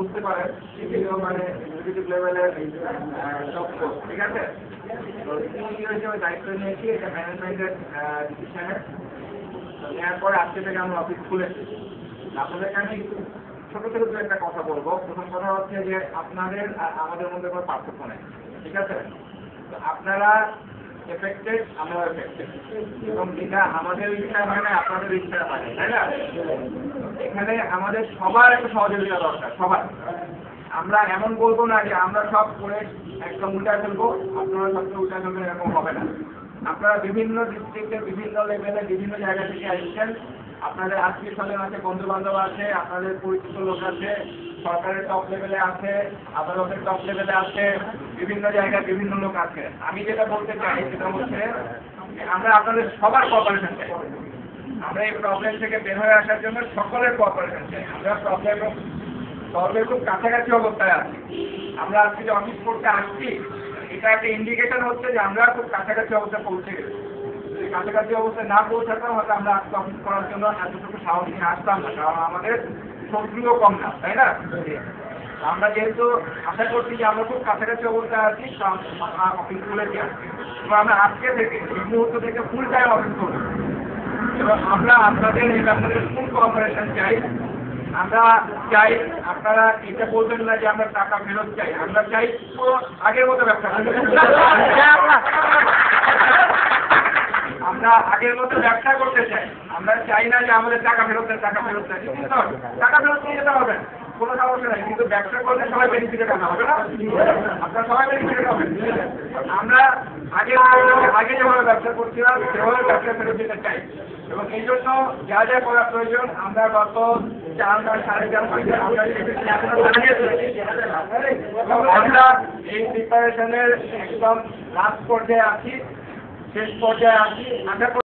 বুঝতে পারেন বিভিন্ন মানে এক্সিকিউটিভ লেভেলের সব পোস্ট, ঠিক আছে? তো সিইও হিসেবে দায়িত্ব নিয়েছি, এটা ম্যানেজমেন্টের ডিসিশনের। নেওয়ার পরে আজকে থেকে আমরা অফিস খুলেছি। আপনাদেরকে আমি ছোট ছোট দু একটা কথা বলবো। প্রথম কথা হচ্ছে যে আপনাদের আর আমাদের মধ্যে কোনো পার্থক্য নেই, ঠিক আছে? তো আপনারা এফেক্টেড, আমরাও এফেক্টেড, এবং এটা আমাদের ইচ্ছা হয় না, আপনাদের ইচ্ছা হয় না, তাই না? এখানে আমাদের সবার একটা সহযোগিতা দরকার, সবার। আমরা এমন বলবো না যে আমরা সব করে একদম উল্টায় ফেলবো, আপনারা সবটা উল্টায় ফেলবেন, এরকম হবে না। আপনারা বিভিন্ন ডিস্ট্রিক্টে, বিভিন্ন লেভেলে, বিভিন্ন জায়গা থেকে আসছেন। আপনাদের আত্মীয় স্বজন আছে, বন্ধু বান্ধব আছে, আপনাদের পরিচিত লোক আছে, সরকারের টপ লেভেলে আছে, আদালতের টপ লেভেলে আছে, বিভিন্ন জায়গায় বিভিন্ন লোক আছে। আমি যেটা বলতে চাই সেটা হচ্ছে আমরা আপনাদের সবার কোঅপারেশন চাই। আমরা এই প্রবলেম থেকে বের হয়ে আসার জন্য সকলের কোঅপারেশন চাই। আমরা প্রবলেম সলভের খুব কাছাকাছি অবস্থায় আছি। আমরা আজকে যে অফিস করতে আসছি, এটা একটা ইন্ডিকেশন হচ্ছে যে আমরা খুব কাছাকাছি অবস্থায় পৌঁছে গেছি। কাছাকাছি অবস্থায় না পৌঁছাতাম হয়তো আমরা আজকে অফিস করার জন্য এতটুকু সাহস নিয়ে আসতাম না, কারণ আমাদের শত্রুও কম না, তাই না? আমরা যেহেতু আশা করছি যে আমরা খুব কাছাকাছি অবস্থায় আছি, অফিস খুলেছি আজকে, এবং আমরা আজকে থেকে এই মুহূর্ত থেকে ফুল টাইম অফিস করবো। এবং আমরা আপনাদের এই ব্যাপারে ফুল কোঅপারেশন চাই। আমরা চাই আপনারা এটা বলবেন না যে আমরা টাকা ফেরত চাই, আমরা চাই আগের মতো ব্যবসা করতে। আমরা আগের মতো ব্যবসা করতে চাই। আমরা চাই না যে আমাদের টাকা ফেরত দেয়, টাকা ফেরত দেয়, টাকা ফেরত নিয়ে যেতে হবে, কোনো সমস্যা নাই, কিন্তু ব্যবসা করলে সবাই বেনিফিটেড হবে না? আপনারা সবাই বেনিফিটেড হবেন। আমরা আগে যেভাবে ব্যবসা করছিলাম সেভাবে ব্যবসা ফেরত দিতে চাই, এবং এই জন্য যা যা করা প্রয়োজন আমরা গত 4-4.5 মাসে আমরা এই প্রিপারেশনের একদম লাস্ট পর্যায়ে আছি, শেষ পর্যায়ে আছি।